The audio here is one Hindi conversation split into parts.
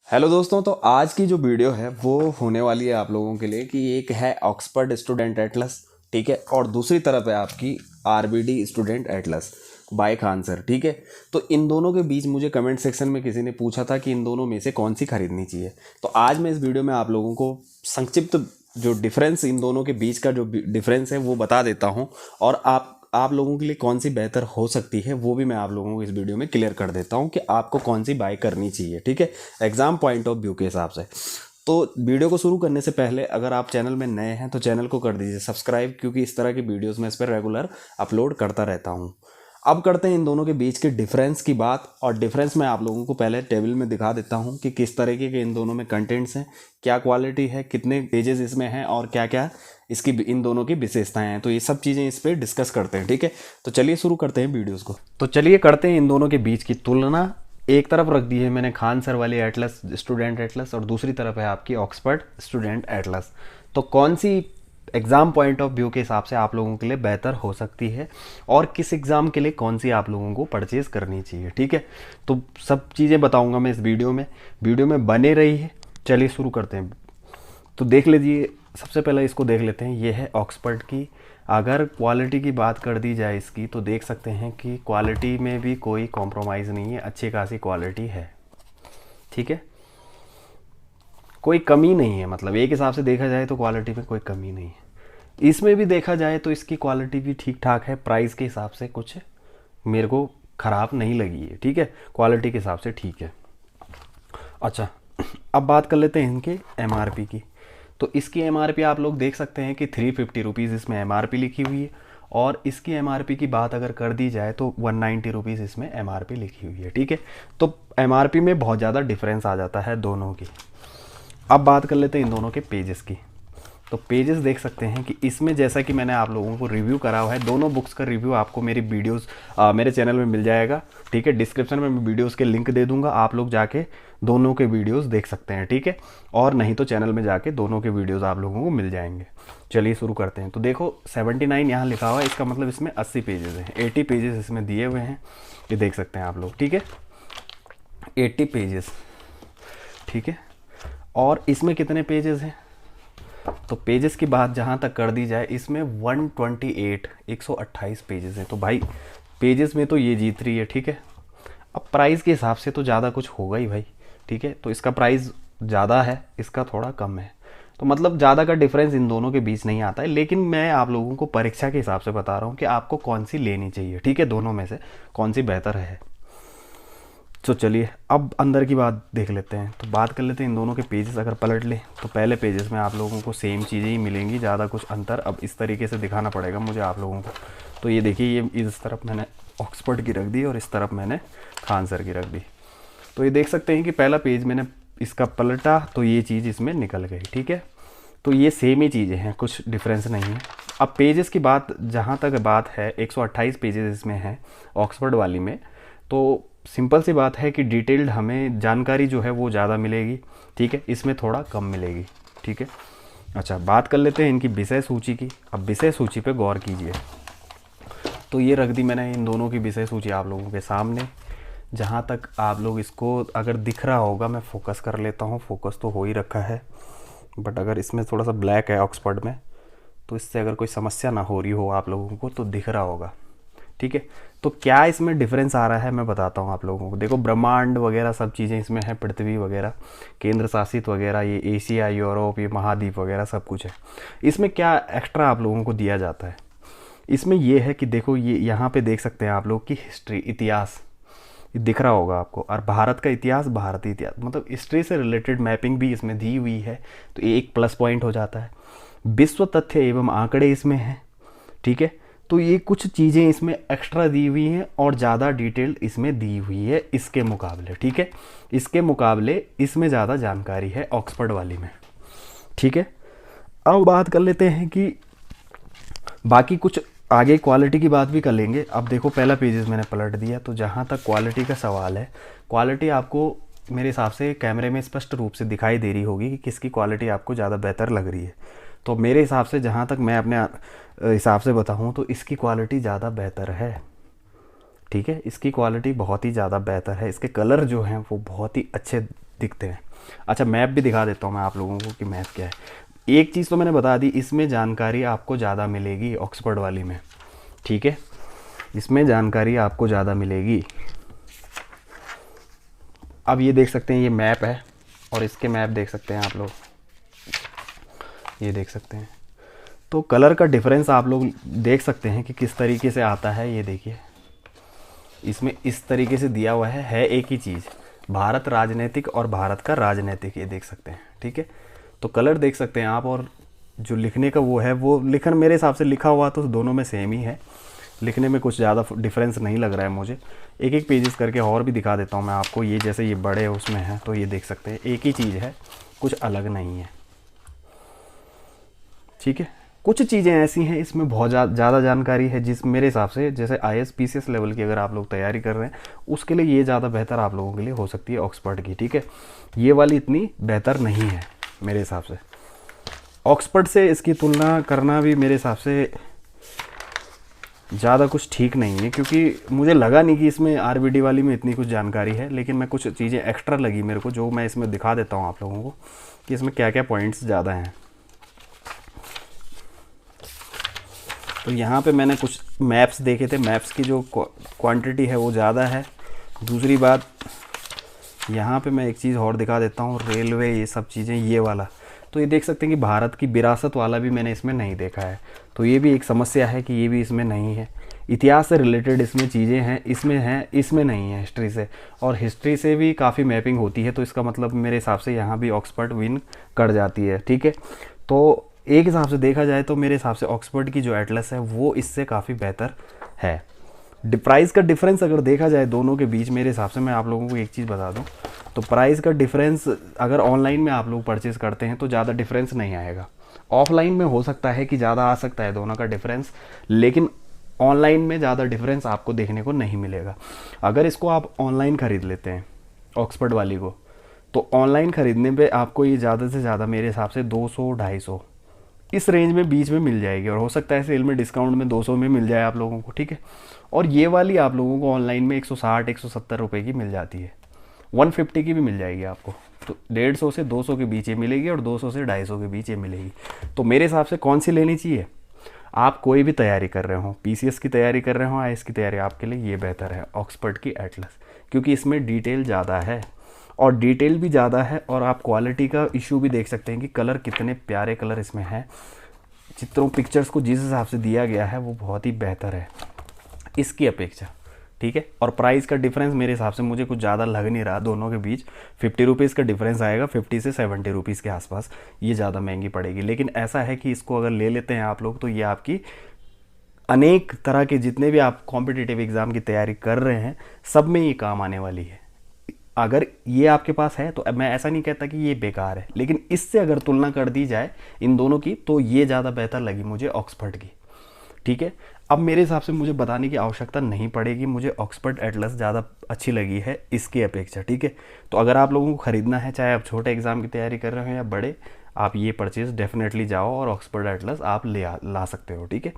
हेलो दोस्तों, तो आज की जो वीडियो है वो होने वाली है आप लोगों के लिए कि एक है ऑक्सफोर्ड स्टूडेंट एटलस, ठीक है, और दूसरी तरफ है आपकी RBD student atlas by Khan sir, ठीक है। तो इन दोनों के बीच मुझे कमेंट सेक्शन में किसी ने पूछा था कि इन दोनों में से कौन सी खरीदनी चाहिए। तो आज मैं इस वीडियो में आप लोगों को संक्षिप्त जो डिफरेंस इन दोनों के बीच का जो डिफरेंस है वो बता देता हूँ, और आप लोगों के लिए कौन सी बेहतर हो सकती है वो भी मैं आप लोगों को इस वीडियो में क्लियर कर देता हूं कि आपको कौन सी बाय करनी चाहिए, ठीक है, एग्जाम पॉइंट ऑफ व्यू के हिसाब से। तो वीडियो को शुरू करने से पहले अगर आप चैनल में नए हैं तो चैनल को कर दीजिए सब्सक्राइब, क्योंकि इस तरह की वीडियोस मैं इस पर रेगुलर अपलोड करता रहता हूं। अब करते हैं इन दोनों के बीच के डिफरेंस की बात, और डिफरेंस मैं आप लोगों को पहले टेबल में दिखा देता हूं कि किस तरीके के इन दोनों में कंटेंट्स हैं, क्या क्वालिटी है, कितने पेजेस इसमें हैं और क्या क्या इसकी इन दोनों की विशेषताएं हैं। तो ये सब चीज़ें इस पर डिस्कस करते हैं, ठीक है। तो चलिए शुरू करते हैं वीडियोज़ को। तो चलिए करते हैं इन दोनों के बीच की तुलना। एक तरफ रख दी है मैंने खान सर वाली एटलस स्टूडेंट एटलस, और दूसरी तरफ है आपकी ऑक्सफोर्ड स्टूडेंट एटलस। तो कौन सी एग्ज़ाम पॉइंट ऑफ व्यू के हिसाब से आप लोगों के लिए बेहतर हो सकती है और किस एग्ज़ाम के लिए कौन सी आप लोगों को परचेज़ करनी चाहिए, ठीक है। तो सब चीज़ें बताऊंगा मैं इस वीडियो में बने रही है। चलिए शुरू करते हैं। तो देख लीजिए, सबसे पहले इसको देख लेते हैं। ये है ऑक्सफोर्ड की। अगर क्वालिटी की बात कर दी जाए इसकी, तो देख सकते हैं कि क्वालिटी में भी कोई कॉम्प्रोमाइज़ नहीं है, अच्छी खासी क्वालिटी है, ठीक है, कोई कमी नहीं है। मतलब एक हिसाब से देखा जाए तो क्वालिटी में कोई कमी नहीं है। इसमें भी देखा जाए तो इसकी क्वालिटी भी ठीक ठाक है, प्राइस के हिसाब से कुछ मेरे को ख़राब नहीं लगी है, ठीक है, क्वालिटी के हिसाब से ठीक है। अच्छा, अब बात कर लेते हैं इनके एमआरपी की। तो इसकी एमआरपी आप लोग देख सकते हैं कि 350 रुपीज़ इसमें एमआरपी लिखी हुई है, और इसकी एमआरपी की बात अगर कर दी जाए तो 190 रुपीज़ इसमें एमआरपी लिखी हुई है, ठीक है। तो एमआरपी में बहुत ज़्यादा डिफरेंस आ जाता है दोनों की। अब बात कर लेते हैं इन दोनों के पेजेस की। तो पेजेस देख सकते हैं कि इसमें जैसा कि मैंने आप लोगों को रिव्यू करा हुआ है, दोनों बुक्स का रिव्यू आपको मेरी वीडियोस मेरे चैनल में मिल जाएगा, ठीक है। डिस्क्रिप्शन में मैं वीडियोस के लिंक दे दूंगा, आप लोग जाके दोनों के वीडियोस देख सकते हैं, ठीक है। और नहीं तो चैनल में जाके दोनों के वीडियोस आप लोगों को मिल जाएंगे। चलिए शुरू करते हैं। तो देखो 79 यहाँ लिखा हुआ है, इसका मतलब इसमें 80 पेजेस हैं, 80 पेजेस इसमें दिए हुए हैं, ये देख सकते हैं आप लोग, ठीक है, 80 पेजेस, ठीक है। और इसमें कितने पेजेस हैं, तो पेजेस की बात जहाँ तक कर दी जाए, इसमें 128 पेजेस हैं। तो भाई पेजेस में तो ये जीत रही है, ठीक है। अब प्राइस के हिसाब से तो ज़्यादा कुछ होगा ही भाई, ठीक है। तो इसका प्राइस ज़्यादा है, इसका थोड़ा कम है, तो मतलब ज़्यादा का डिफरेंस इन दोनों के बीच नहीं आता है। लेकिन मैं आप लोगों को परीक्षा के हिसाब से बता रहा हूँ कि आपको कौन सी लेनी चाहिए, ठीक है, दोनों में से कौन सी बेहतर है। तो चलिए अब अंदर की बात देख लेते हैं। तो बात कर लेते हैं इन दोनों के पेजेस अगर पलट लें, तो पहले पेजेस में आप लोगों को सेम चीज़ें ही मिलेंगी, ज़्यादा कुछ अंतर अब इस तरीके से दिखाना पड़ेगा मुझे आप लोगों को। तो ये देखिए, ये इस तरफ मैंने ऑक्सफोर्ड की रख दी और इस तरफ मैंने खान सर की रख दी। तो ये देख सकते हैं कि पहला पेज मैंने इसका पलटा तो ये चीज़ इसमें निकल गई, ठीक है। तो ये सेम ही चीज़ें हैं, कुछ डिफरेंस नहीं है। अब पेजेस की बात जहाँ तक बात है, 128 पेजेस इसमें हैं ऑक्सफोर्ड वाली में। तो सिंपल सी बात है कि डिटेल्ड हमें जानकारी जो है वो ज़्यादा मिलेगी, ठीक है, इसमें थोड़ा कम मिलेगी, ठीक है। अच्छा, बात कर लेते हैं इनकी विषय सूची की। अब विषय सूची पे गौर कीजिए। तो ये रख दी मैंने इन दोनों की विषय सूची आप लोगों के सामने। जहाँ तक आप लोग इसको अगर दिख रहा होगा, मैं फोकस कर लेता हूँ, फोकस तो हो ही रखा है, बट अगर इसमें थोड़ा सा ब्लैक है ऑक्सफोर्ड में, तो इससे अगर कोई समस्या ना हो रही हो आप लोगों को तो दिख रहा होगा, ठीक है। तो क्या इसमें डिफरेंस आ रहा है मैं बताता हूँ आप लोगों को। देखो ब्रह्मांड वगैरह सब चीज़ें इसमें है, पृथ्वी वगैरह, केंद्र शासित वगैरह, ये एशिया, यूरोप, ये महाद्वीप वगैरह सब कुछ है। इसमें क्या एक्स्ट्रा आप लोगों को दिया जाता है, इसमें ये है कि देखो ये यहाँ पे देख सकते हैं आप लोग की हिस्ट्री, इतिहास, ये दिख रहा होगा आपको, और भारत का इतिहास, भारतीय इतिहास, मतलब हिस्ट्री से रिलेटेड मैपिंग भी इसमें दी हुई है, तो ये एक प्लस पॉइंट हो जाता है। विश्व तथ्य एवं आंकड़े इसमें हैं, ठीक है। तो ये कुछ चीज़ें इसमें एक्स्ट्रा दी हुई हैं और ज़्यादा डिटेल्ड इसमें दी हुई है इसके मुकाबले, ठीक है। इसके मुकाबले इसमें ज़्यादा जानकारी है ऑक्सफोर्ड वाली में, ठीक है। अब बात कर लेते हैं कि बाकी कुछ आगे क्वालिटी की बात भी कर लेंगे। अब देखो पहला पेजेस मैंने पलट दिया, तो जहाँ तक क्वालिटी का सवाल है, क्वालिटी आपको मेरे हिसाब से कैमरे में स्पष्ट रूप से दिखाई दे रही होगी कि किसकी क्वालिटी आपको ज़्यादा बेहतर लग रही है। तो मेरे हिसाब से, जहाँ तक मैं अपने हिसाब से बताऊँ, तो इसकी क्वालिटी ज़्यादा बेहतर है, ठीक है। इसकी क्वालिटी बहुत ही ज़्यादा बेहतर है, इसके कलर जो हैं वो बहुत ही अच्छे दिखते हैं। अच्छा मैप भी दिखा देता हूँ मैं आप लोगों को कि मैप क्या है। एक चीज़ तो मैंने बता दी, इसमें जानकारी आपको ज़्यादा मिलेगी ऑक्सफोर्ड वाली में, ठीक है, इसमें जानकारी आपको ज़्यादा मिलेगी। अब ये देख सकते हैं ये मैप है और इसके मैप देख सकते हैं आप लोग, ये देख सकते हैं। तो कलर का डिफरेंस आप लोग देख सकते हैं कि किस तरीके से आता है। ये देखिए इसमें इस तरीके से दिया हुआ है एक ही चीज़, भारत राजनीतिक और भारत का राजनीतिक, ये देख सकते हैं, ठीक है। तो कलर देख सकते हैं आप, और जो लिखने का वो है, वो लिखन मेरे हिसाब से लिखा हुआ तो दोनों में सेम ही है, लिखने में कुछ ज़्यादा डिफरेंस नहीं लग रहा है मुझे। एक एक पेजेस करके और भी दिखा देता हूँ मैं आपको। ये जैसे ये बड़े उसमें है तो ये देख सकते हैं एक ही चीज़ है, कुछ अलग नहीं है, ठीक है। कुछ चीज़ें ऐसी हैं इसमें बहुत ज़्यादा जानकारी है, जिस मेरे हिसाब से जैसे IAS PCS लेवल की अगर आप लोग तैयारी कर रहे हैं उसके लिए ये ज़्यादा बेहतर आप लोगों के लिए हो सकती है ऑक्सफोर्ड की, ठीक है। ये वाली इतनी बेहतर नहीं है मेरे हिसाब से, ऑक्सफोर्ड से इसकी तुलना करना भी मेरे हिसाब से ज़्यादा कुछ ठीक नहीं है, क्योंकि मुझे लगा नहीं कि इसमें RBD वाली में इतनी कुछ जानकारी है, लेकिन मैं कुछ चीज़ें एक्स्ट्रा लगी मेरे को जो मैं इसमें दिखा देता हूँ आप लोगों को कि इसमें क्या क्या पॉइंट्स ज़्यादा हैं। तो यहाँ पे मैंने कुछ मैप्स देखे थे, मैप्स की जो क्वांटिटी है वो ज़्यादा है। दूसरी बात यहाँ पे मैं एक चीज़ और दिखा देता हूँ, रेलवे ये सब चीज़ें, ये वाला तो ये देख सकते हैं कि भारत की विरासत वाला भी मैंने इसमें नहीं देखा है, तो ये भी एक समस्या है कि ये भी इसमें नहीं है। इतिहास से रिलेटेड इसमें चीज़ें हैं, इसमें नहीं है हिस्ट्री से, और हिस्ट्री से भी काफ़ी मैपिंग होती है, तो इसका मतलब मेरे हिसाब से यहाँ भी ऑक्सफोर्ड विन कर जाती है, ठीक है। तो एक हिसाब से देखा जाए तो मेरे हिसाब से ऑक्सफोर्ड की जो एटलस है वो इससे काफ़ी बेहतर है। प्राइस का डिफरेंस अगर देखा जाए दोनों के बीच, मेरे हिसाब से मैं आप लोगों को एक चीज़ बता दूं, तो प्राइस का डिफरेंस अगर ऑनलाइन में आप लोग परचेज़ करते हैं तो ज़्यादा डिफरेंस नहीं आएगा। ऑफलाइन में हो सकता है कि ज़्यादा आ सकता है दोनों का डिफरेंस, लेकिन ऑनलाइन में ज़्यादा डिफरेंस आपको देखने को नहीं मिलेगा। अगर इसको आप ऑनलाइन ख़रीद लेते हैं ऑक्सफोर्ड वाली को, तो ऑनलाइन ख़रीदने पे आपको ये ज़्यादा से ज़्यादा मेरे हिसाब से 200-250 इस रेंज में बीच में मिल जाएगी, और हो सकता है सेल में डिस्काउंट में 200 में मिल जाए आप लोगों को, ठीक है। और ये वाली आप लोगों को ऑनलाइन में 160-170 रुपये की मिल जाती है, 150 की भी मिल जाएगी आपको। तो 150 से 200 के बीच ये मिलेगी और 200 से 250 के बीच ये मिलेगी। तो मेरे हिसाब से कौन सी लेनी चाहिए, आप कोई भी तैयारी कर रहे हो, PCS की तैयारी कर रहे हो, IAS की तैयारी, आपके लिए ये बेहतर है ऑक्सफोर्ड की एटलस, क्योंकि इसमें डिटेल ज़्यादा है और डिटेल भी ज़्यादा है, और आप क्वालिटी का इशू भी देख सकते हैं कि कलर कितने प्यारे कलर इसमें हैं। चित्रों पिक्चर्स को जिस हिसाब से दिया गया है वो बहुत ही बेहतर है इसकी अपेक्षा, ठीक है। और प्राइस का डिफरेंस मेरे हिसाब से मुझे कुछ ज़्यादा लग नहीं रहा दोनों के बीच, 50 रुपीज़ का डिफरेंस आएगा, 50 से 70 रुपीज़ के आसपास ये ज़्यादा महंगी पड़ेगी। लेकिन ऐसा है कि इसको अगर ले लेते हैं आप लोग तो ये आपकी अनेक तरह के जितने भी आप कॉम्पिटिटिव एग्ज़ाम की तैयारी कर रहे हैं सब में ये काम आने वाली है। अगर ये आपके पास है तो मैं ऐसा नहीं कहता कि ये बेकार है, लेकिन इससे अगर तुलना कर दी जाए इन दोनों की तो ये ज़्यादा बेहतर लगी मुझे ऑक्सफोर्ड की, ठीक है। अब मेरे हिसाब से मुझे बताने की आवश्यकता नहीं पड़ेगी, मुझे ऑक्सफोर्ड एटलस ज़्यादा अच्छी लगी है इसकी अपेक्षा, ठीक है। तो अगर आप लोगों को ख़रीदना है, चाहे आप छोटे एग्ज़ाम की तैयारी कर रहे हो या बड़े, आप ये परचेज़ डेफिनेटली जाओ और ऑक्सफोर्ड एटलस आप ला सकते हो, ठीक है।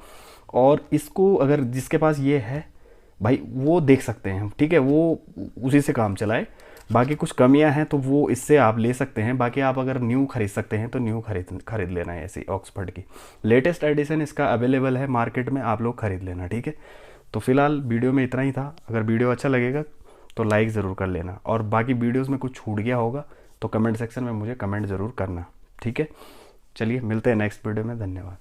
और इसको अगर जिसके पास ये है भाई वो देख सकते हैं, ठीक है, वो उसी से काम चलाए। बाकी कुछ कमियां हैं तो वो इससे आप ले सकते हैं, बाकी आप अगर न्यू खरीद सकते हैं तो न्यू खरीद लेना है। ऐसी ऑक्सफोर्ड की लेटेस्ट एडिशन इसका अवेलेबल है मार्केट में, आप लोग खरीद लेना, ठीक है। तो फिलहाल वीडियो में इतना ही था। अगर वीडियो अच्छा लगेगा तो लाइक ज़रूर कर लेना, और बाकी वीडियोज़ में कुछ छूट गया होगा तो कमेंट सेक्शन में मुझे कमेंट ज़रूर करना, ठीक है। चलिए मिलते हैं नेक्स्ट वीडियो में, धन्यवाद।